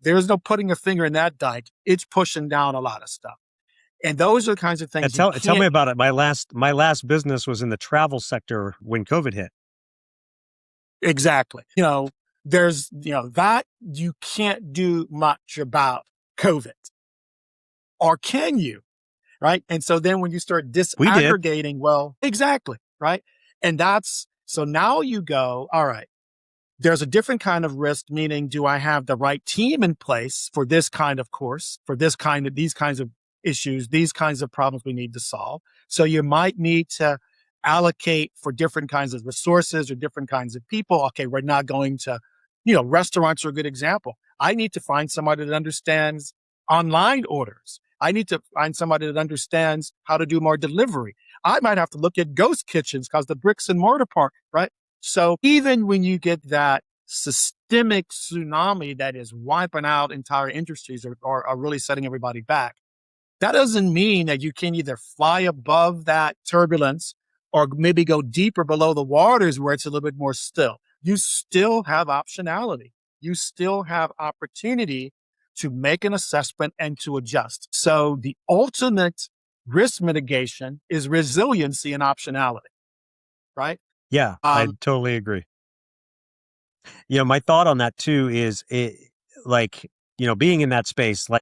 there's no putting a finger in that dike. It's pushing down a lot of stuff. And those are the kinds of And things you tell me can't. about it. My last business was in the travel sector when COVID hit. Exactly. That you can't do much about COVID. Or can you? Right. And so then when you start We did. disaggregating, well, exactly. Right. And so now you go, all right, there's a different kind of risk, meaning do I have the right team in place for this kind of course, for these kinds of issues, these kinds of problems we need to solve. So you might need to allocate for different kinds of resources or different kinds of people. Okay, we're not going to, restaurants are a good example. I need to find somebody that understands online orders. I need to find somebody that understands how to do more delivery. I might have to look at ghost kitchens because the bricks and mortar part, right? So even when you get that systemic tsunami that is wiping out entire industries or are really setting everybody back, that doesn't mean that you can either fly above that turbulence or maybe go deeper below the waters where it's a little bit more still. You still have optionality. You still have opportunity to make an assessment and to adjust. So the ultimate risk mitigation is resiliency and optionality, right? Yeah, I totally agree. My thought on that too is being in that space, like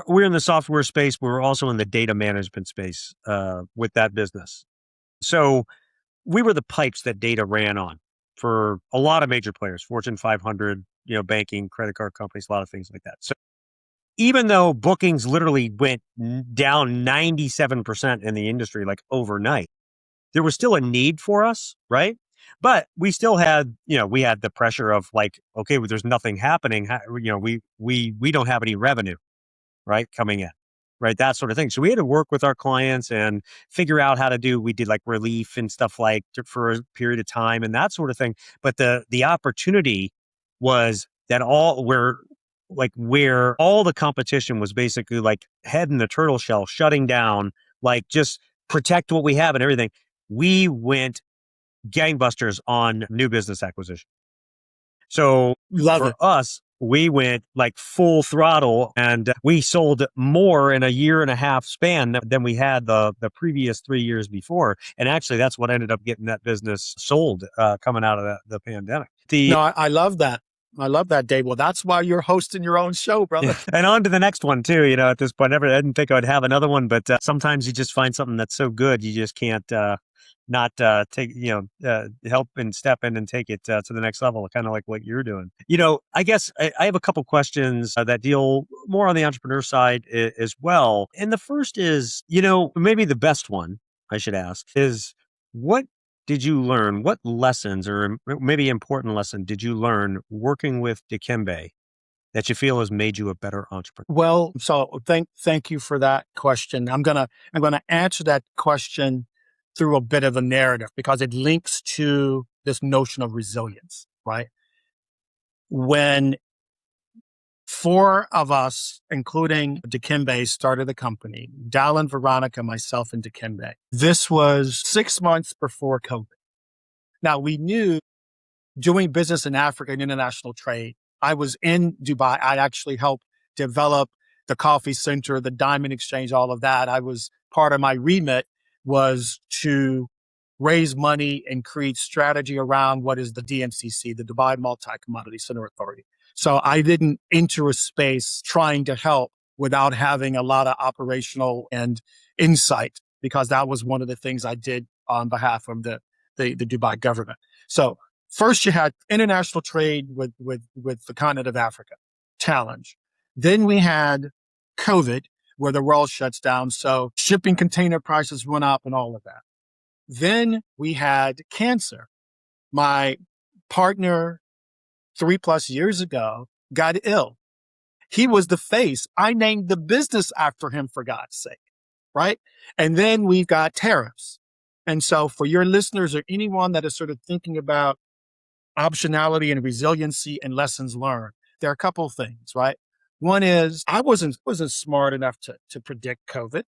we're in the software space, but we're also in the data management space with that business. So we were the pipes that data ran on for a lot of major players, Fortune 500, banking, credit card companies, a lot of things like that. So even though bookings literally went down 97% in the industry, like overnight, there was still a need for us, right? But we still had, we had the pressure of like, okay, well, there's nothing happening. We don't have any revenue, right, coming in, right? That sort of thing. So we had to work with our clients and figure out how to we did like relief and stuff like for a period of time and that sort of thing. But the opportunity was that where all the competition was basically like head in the turtle shell, shutting down like just protect what we have and everything. We went gangbusters on new business acquisition. So Love for it. us, we went like full throttle and we sold more in a year and a half span than we had the previous 3 years before. And actually, that's what ended up getting that business sold coming out of the pandemic. No, I love that. I love that, Dave. Well, that's why you're hosting your own show, Yeah. brother. And on to the next one too. At this point, I didn't think I'd have another one, but sometimes you just find something that's so good you just can't not take help and step in and take it to the next level, kind of like what you're doing. I guess I have a couple questions that deal more on the entrepreneur side as well. And the first is, maybe the best one I should ask is, what did you learn? What lessons, or maybe important lesson, did you learn working with Dikembe that you feel has made you a better entrepreneur? Well, so thank you for that question. I'm gonna answer that question through a bit of a narrative because it links to this notion of resilience, right? When four of us, including Dikembe, started the company, Dallin, Veronica, myself, and Dikembe. This was 6 months before COVID. Now we knew doing business in Africa and international trade. I was in Dubai. I actually helped develop the coffee center, the diamond exchange, all of that. I was part of my remit was to raise money and create strategy around what is the DMCC, the Dubai Multi-Commodity Center Authority. So I didn't enter a space trying to help without having a lot of operational and insight, because that was one of the things I did on behalf of the Dubai government. So first, you had international trade with the continent of Africa, challenge. Then we had COVID, where the world shuts down. So shipping container prices went up and all of that. Then we had cancer. My partner 3+ years ago got ill. He was the face. I named the business after him, for God's sake, right? And then we've got tariffs. And so for your listeners or anyone that is sort of thinking about optionality and resiliency and lessons learned, there are a couple of things, right? One is I wasn't smart enough to predict COVID.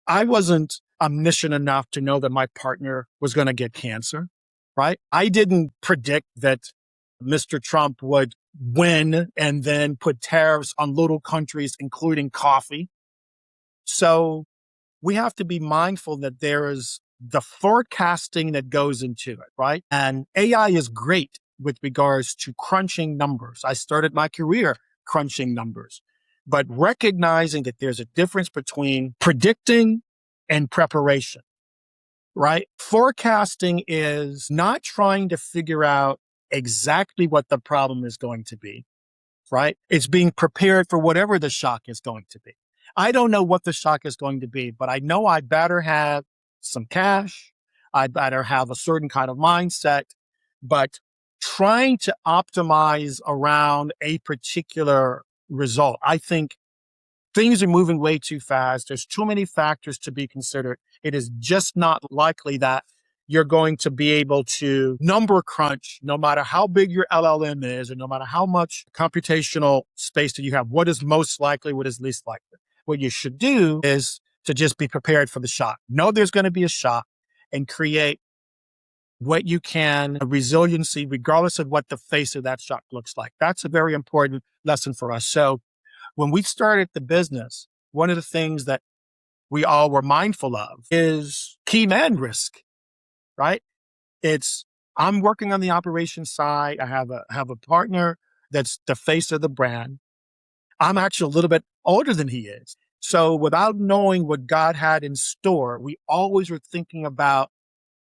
I wasn't omniscient enough to know that my partner was going to get cancer, right? I didn't predict that Mr. Trump would win and then put tariffs on little countries, including coffee. So we have to be mindful that there is the forecasting that goes into it, right? And AI is great with regards to crunching numbers. I started my career crunching numbers, but recognizing that there's a difference between predicting and preparation, right? Forecasting is not trying to figure out exactly what the problem is going to be, right? It's being prepared for whatever the shock is going to be. I don't know what the shock is going to be, but I know I better have some cash. I better have a certain kind of mindset, but trying to optimize around a particular result. I think things are moving way too fast. There's too many factors to be considered. It is just not likely that you're going to be able to number crunch no matter how big your LLM is, or no matter how much computational space that you have. What is most likely? What is least likely? What you should do is to just be prepared for the shock. Know there's going to be a shock and create what you can, a resiliency, regardless of what the face of that shock looks like. That's a very important lesson for us. So when we started the business, one of the things that we all were mindful of is key man risk, right? I'm working on the operations side. I have a partner that's the face of the brand. I'm actually a little bit older than he is. So without knowing what God had in store, we always were thinking about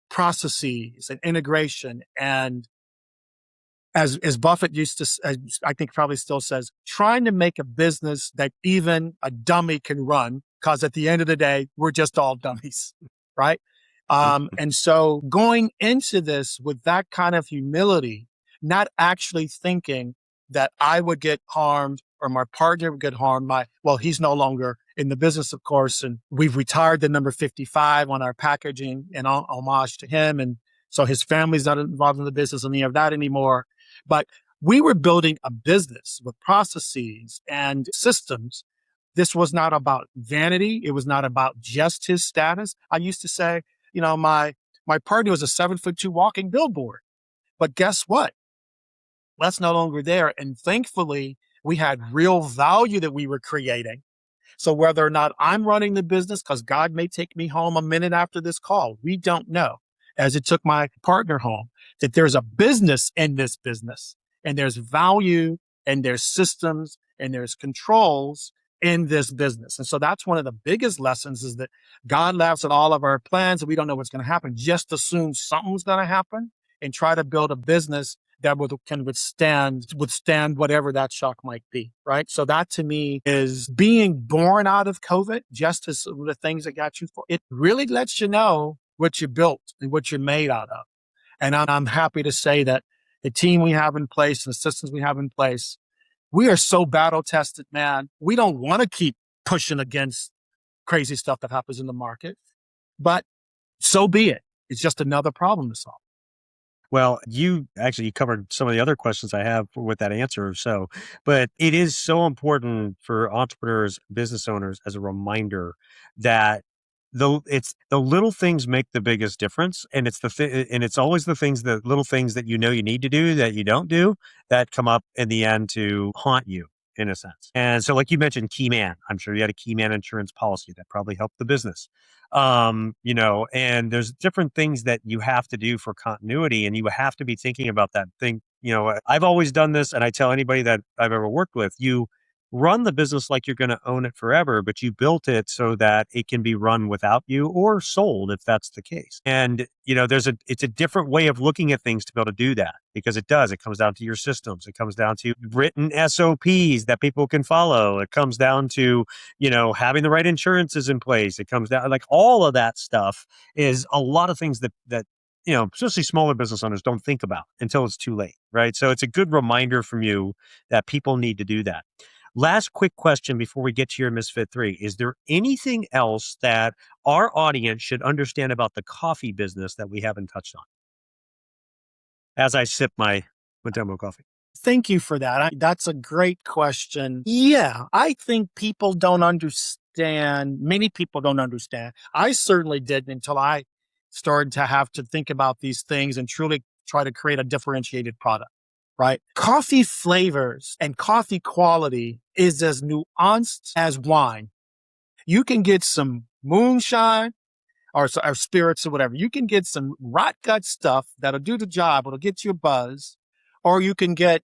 processes and integration. And as Buffett used to, I think probably still says, trying to make a business that even a dummy can run, because at the end of the day, we're just all dummies, right? And so going into this with that kind of humility, not actually thinking that I would get harmed or my partner would get harmed. He's no longer in the business, of course, and we've retired the number 55 on our packaging in homage to him. And so his family's not involved in the business and any of that anymore. But we were building a business with processes and systems This was not about vanity. It was not about just his status. I used to say, my partner was a 7'2" walking billboard. But guess what? That's no longer there. And thankfully, we had real value that we were creating. So whether or not I'm running the business, because God may take me home a minute after this call, we don't know, as it took my partner home, that there's a business in this business, and there's value, and there's systems, and there's controls in this business. And so that's one of the biggest lessons, is that God laughs at all of our plans and we don't know what's going to happen. Just assume something's going to happen and try to build a business that can withstand whatever that shock might be, right? So that to me is being born out of COVID, just as the things that got you for it really lets you know what you built and what you're made out of. And I'm happy to say that the team we have in place and the systems we have in place, we are so battle tested, man. We don't want to keep pushing against crazy stuff that happens in the market, but so be it. It's just another problem to solve. Well, you covered some of the other questions I have with that answer. So, but it is so important for entrepreneurs, business owners, as a reminder that it's the little things make the biggest difference, and it's always the little things that you need to do that you don't do, that come up in the end to haunt you, in a sense. And so, like you mentioned, Key Man. I'm sure you had a Key Man insurance policy that probably helped the business. And there's different things that you have to do for continuity, and you have to be thinking about that thing. I've always done this, and I tell anybody that I've ever worked with, you run the business like you're going to own it forever, but you built it so that it can be run without you, or sold if that's the case. And, it's a different way of looking at things to be able to do that, because it comes down to your systems. It comes down to written SOPs that people can follow. It comes down to, having the right insurances in place. It comes down, like, all of that stuff is a lot of things that especially smaller business owners don't think about until it's too late, right? So it's a good reminder from you that people need to do that. Last quick question before we get to your Misfit 3. Is there anything else that our audience should understand about the coffee business that we haven't touched on? As I sip my Matumbo coffee. Thank you for that. That's a great question. Yeah, I think people don't understand. Many people don't understand. I certainly didn't until I started to have to think about these things and truly try to create a differentiated product, right? Coffee flavors and coffee quality is as nuanced as wine. You can get some moonshine or spirits or whatever. You can get some rot gut stuff that'll do the job. It'll get you a buzz. Or you can get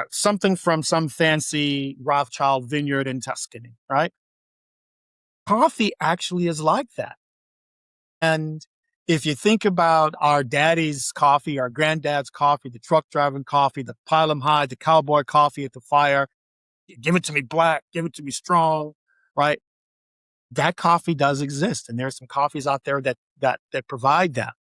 something from some fancy Rothschild vineyard in Tuscany, right? Coffee actually is like that. And if you think about our daddy's coffee, our granddad's coffee, the truck driving coffee, the pile 'em high, the cowboy coffee at the fire, give it to me black, give it to me strong, right? That coffee does exist. And there's some coffees out there that provide that.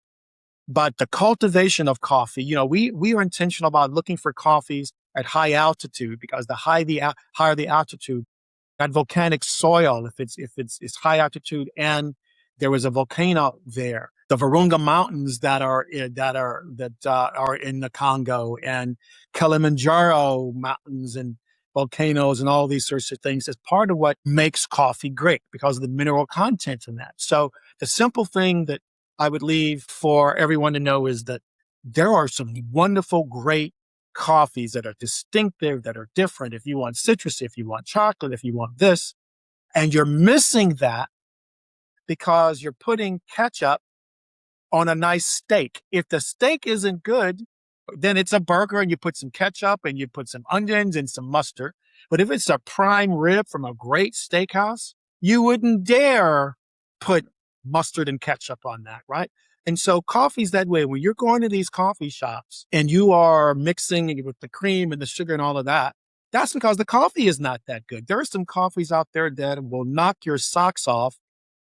But the cultivation of coffee, we are intentional about looking for coffees at high altitude, because the higher the altitude, that volcanic soil, if it's high altitude and there was a volcano there, the Virunga Mountains that are in the Congo, and Kilimanjaro mountains and volcanoes and all these sorts of things, is part of what makes coffee great, because of the mineral content in that. So the simple thing that I would leave for everyone to know is that there are some wonderful, great coffees that are distinctive, that are different. If you want citrus, if you want chocolate, if you want this, and you're missing that because you're putting ketchup on a nice steak. If the steak isn't good, then it's a burger and you put some ketchup and you put some onions and some mustard. But if it's a prime rib from a great steakhouse, you wouldn't dare put mustard and ketchup on that, right? And so coffee's that way. When you're going to these coffee shops and you are mixing with the cream and the sugar and all of that, that's because the coffee is not that good. There are some coffees out there that will knock your socks off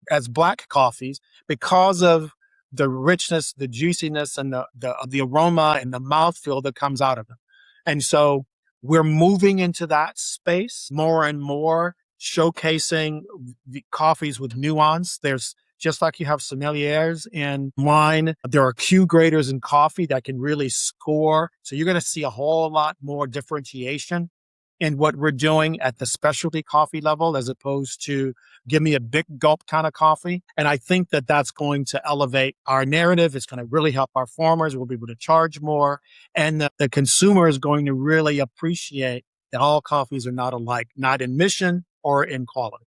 as black coffees because of the richness, the juiciness, and the aroma and the mouthfeel that comes out of them. And so we're moving into that space more and more, showcasing the coffees with nuance. There's, just like you have sommeliers in wine, there are Q graders in coffee that can really score. So you're going to see a whole lot more differentiation in what we're doing at the specialty coffee level as opposed to give me a big gulp kind of coffee. And I think that that's going to elevate our narrative. It's going to really help our farmers. We'll be able to charge more. And the consumer is going to really appreciate that all coffees are not alike, not in mission or in quality.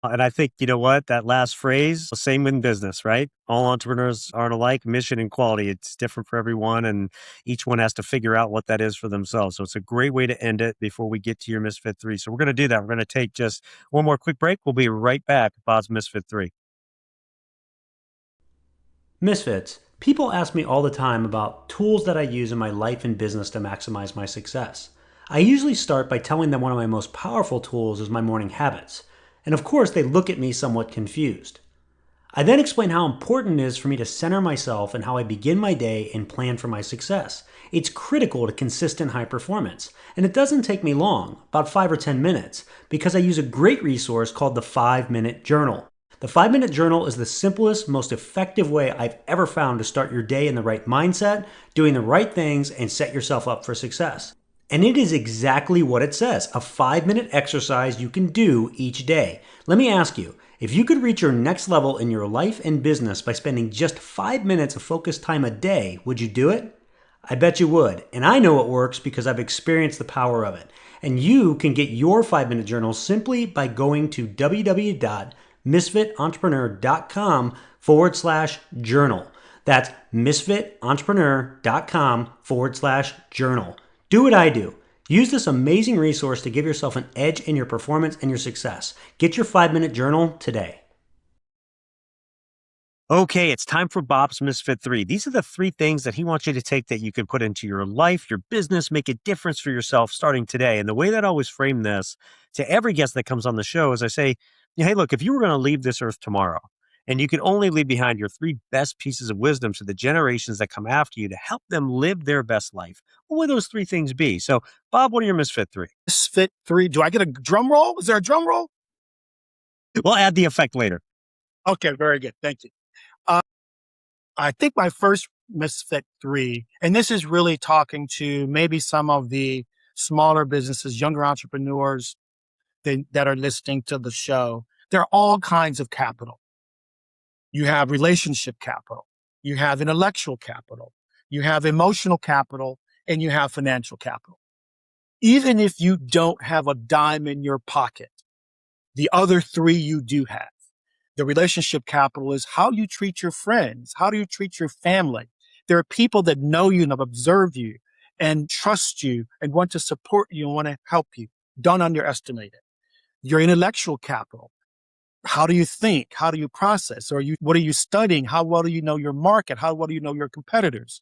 And I think, you know what, that last phrase, same in business, right? All entrepreneurs aren't alike, mission and quality. It's different for everyone, and each one has to figure out what that is for themselves. So it's a great way to end it before we get to your Misfit 3. So we're going to do that. We're going to take just one more quick break. We'll be right back with Bob's Misfit 3. Misfits. People ask me all the time about tools that I use in my life and business to maximize my success. I usually start by telling them one of my most powerful tools is my morning habits. And of course, they look at me somewhat confused. I then explain how important it is for me to center myself and how I begin my day and plan for my success. It's critical to consistent high performance, and it doesn't take me long, about 5 or 10 minutes, because I use a great resource called the 5-Minute Journal. The 5-Minute Journal is the simplest, most effective way I've ever found to start your day in the right mindset, doing the right things, and set yourself up for success. And it is exactly what it says, a 5-minute exercise you can do each day. Let me ask you, if you could reach your next level in your life and business by spending just 5 minutes of focused time a day, would you do it? I bet you would. And I know it works because I've experienced the power of it. And you can get your 5-minute journal simply by going to www.misfitentrepreneur.com/journal. That's misfitentrepreneur.com/journal. Do what I do. Use this amazing resource to give yourself an edge in your performance and your success. Get your 5-minute journal today. Okay, it's time for Bob's Misfit 3. These are the 3 things that he wants you to take that you can put into your life, your business, make a difference for yourself starting today. And the way that I always frame this to every guest that comes on the show is I say, hey, look, if you were going to leave this earth tomorrow and you could only leave behind your 3 best pieces of wisdom to the generations that come after you to help them live their best life, what would those 3 things be? So, Bob, what are your Misfit 3? Misfit 3. Do I get a drum roll? Is there a drum roll? We'll add the effect later. Okay, very good. Thank you. I think my first Misfit 3, and this is really talking to maybe some of the smaller businesses, younger entrepreneurs that are listening to the show. There are all kinds of capital. You have relationship capital, you have intellectual capital, you have emotional capital, and you have financial capital. Even if you don't have a dime in your pocket, the other 3 you do have. The relationship capital is how you treat your friends. How do you treat your family? There are people that know you and have observed you and trust you and want to support you and want to help you. Don't underestimate it. Your intellectual capital. How do you think? How do you process? What are you studying? How well do you know your market? How well do you know your competitors?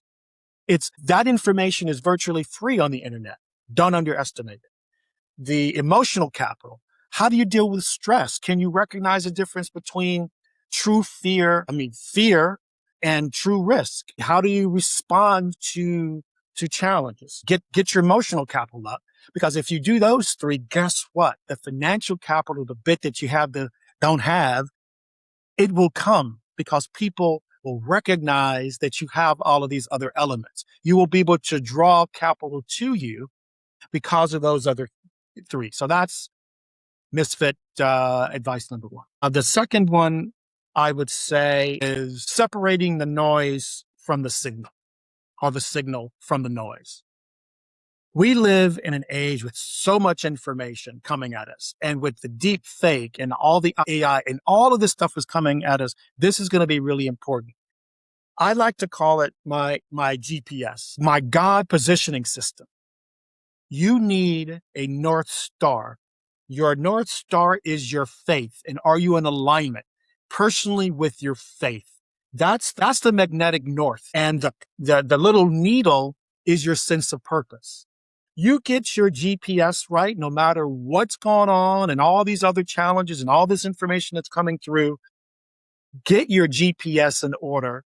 That information is virtually free on the internet. Don't underestimate it. The emotional capital. How do you deal with stress? Can you recognize the difference between fear and true risk? How do you respond to challenges? Get your emotional capital up, because if you do those 3, guess what? The financial capital, the bit that you don't have, it will come because people will recognize that you have all of these other elements. You will be able to draw capital to you because of those other 3. So that's Misfit advice number 1. The second one I would say is separating the noise from the signal, or the signal from the noise. We live in an age with so much information coming at us, and with the deep fake and all the AI and all of this stuff is coming at us. This is going to be really important. I like to call it my GPS, my God positioning system. You need a North Star. Your North Star is your faith. And are you in alignment personally with your faith? That's the magnetic north. And the little needle is your sense of purpose. You get your GPS right, no matter what's going on and all these other challenges and all this information that's coming through. Get your GPS in order.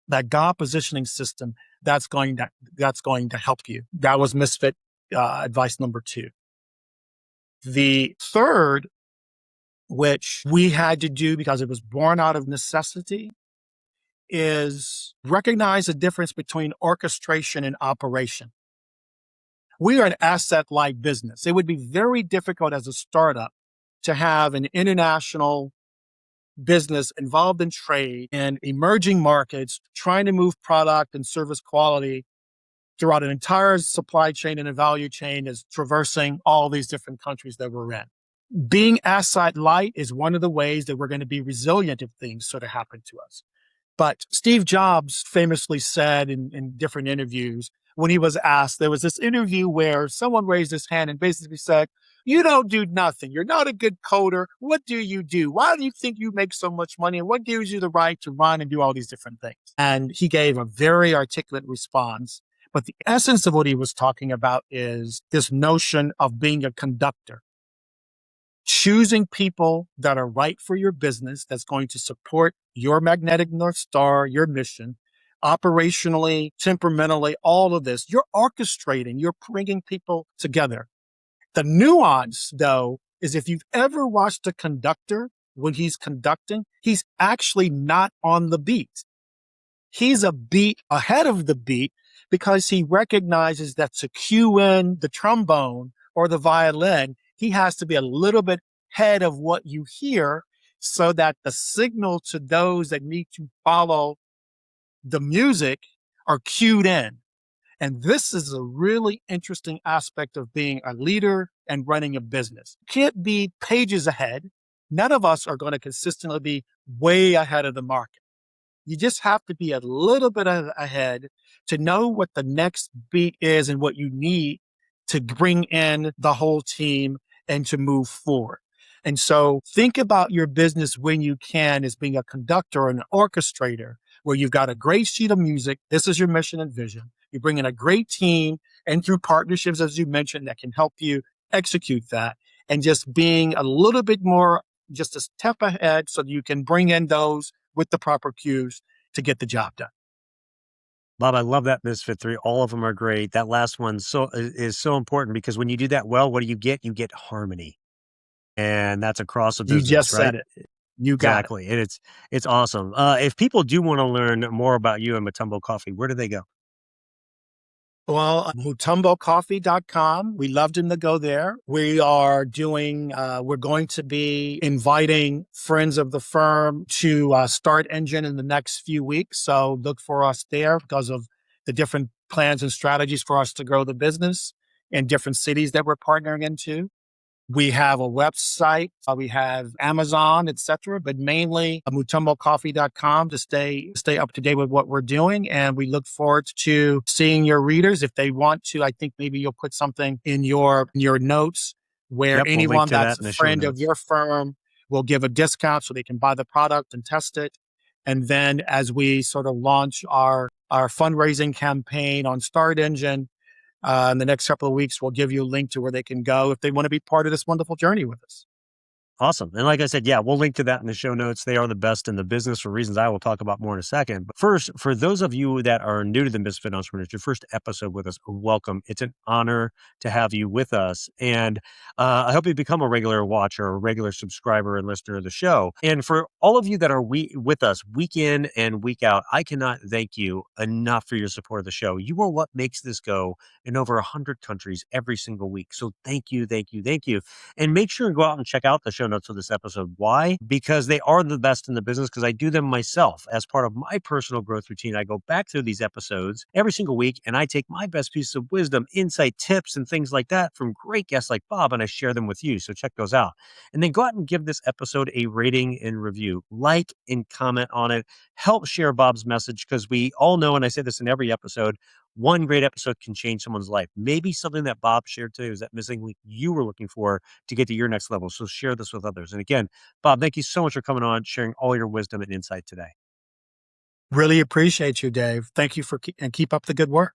That God positioning system, that's going to help you. That was Misfit advice number 2. The third, which we had to do because it was born out of necessity, is recognize the difference between orchestration and operation. We are an asset-light business. It would be very difficult as a startup to have an international business involved in trade and emerging markets, trying to move product and service quality throughout an entire supply chain and a value chain is traversing all these different countries that we're in. Being asset light is one of the ways that we're going to be resilient if things sort of happen to us. But Steve Jobs famously said in different interviews, when he was asked, there was this interview where someone raised his hand and basically said, "You don't do nothing. You're not a good coder. What do you do? Why do you think you make so much money? And what gives you the right to run and do all these different things?" And he gave a very articulate response. But the essence of what he was talking about is this notion of being a conductor, choosing people that are right for your business, that's going to support your magnetic North Star, your mission, operationally, temperamentally, all of this. You're orchestrating, you're bringing people together. The nuance, though, is if you've ever watched a conductor when he's conducting, he's actually not on the beat. He's a beat ahead of the beat because he recognizes that to cue in the trombone or the violin, he has to be a little bit ahead of what you hear so that the signal to those that need to follow the music are cued in. And this is a really interesting aspect of being a leader and running a business. You can't be pages ahead. None of us are going to consistently be way ahead of the market. You just have to be a little bit ahead to know what the next beat is and what you need to bring in the whole team and to move forward. And so think about your business when you can as being a conductor or an orchestrator, where you've got a great sheet of music. This is your mission and vision. You bring in a great team and through partnerships, as you mentioned, that can help you execute that, and just being a little bit more, just a step ahead so that you can bring in those with the proper cues to get the job done. Bob, I love that Misfit 3. All of them are great. That last one is so important because when you do that well, what do you get? You get harmony. And that's across a You just business, right? said it. You got it. Exactly. And it's awesome. If people do want to learn more about you and Matumbo Coffee, where do they go? Well, MutomboCoffee.com. We love them to go there. We are doing, we're going to be inviting friends of the firm to Start Engine in the next few weeks. So look for us there because of the different plans and strategies for us to grow the business in different cities that we're partnering into. We have a website, we have Amazon, etc., but mainly mutombocoffee.com to stay up to date with what we're doing. And we look forward to seeing your readers. If they want to, I think maybe you'll put something in your notes where Yep, we'll link anyone to that that's in a the show friend of notes. your firm will give a discount so they can buy the product and test it. And then as we sort of launch our fundraising campaign on Start Engine, in the next couple of weeks, we'll give you a link to where they can go if they want to be part of this wonderful journey with us. Awesome. And like I said, yeah, we'll link to that in the show notes. They are the best in the business for reasons I will talk about more in a second. But first, for those of you that are new to the Misfit Entrepreneurs, your first episode with us, welcome. It's an honor to have you with us. And I hope you become a regular watcher, a regular subscriber and listener of the show. And for all of you that are with us week in and week out, I cannot thank you enough for your support of the show. You are what makes this go in over 100 countries every single week. So thank you, thank you, thank you. And make sure and go out and check out the show notes of this episode. Why? Because they are the best in the business, because I do them myself as part of my personal growth routine. I go back through these episodes every single week and I take my best pieces of wisdom, insight, tips, and things like that from great guests like Bob, and I share them with you. So check those out. And then go out and give this episode a rating and review. Like and comment on it. Help share Bob's message, because we all know, and I say this in every episode, one great episode can change someone's life. Maybe something that Bob shared today was that missing link you were looking for to get to your next level. So share this with others. And again, Bob, thank you so much for coming on, sharing all your wisdom and insight today. Really appreciate you, Dave. Thank you and keep up the good work.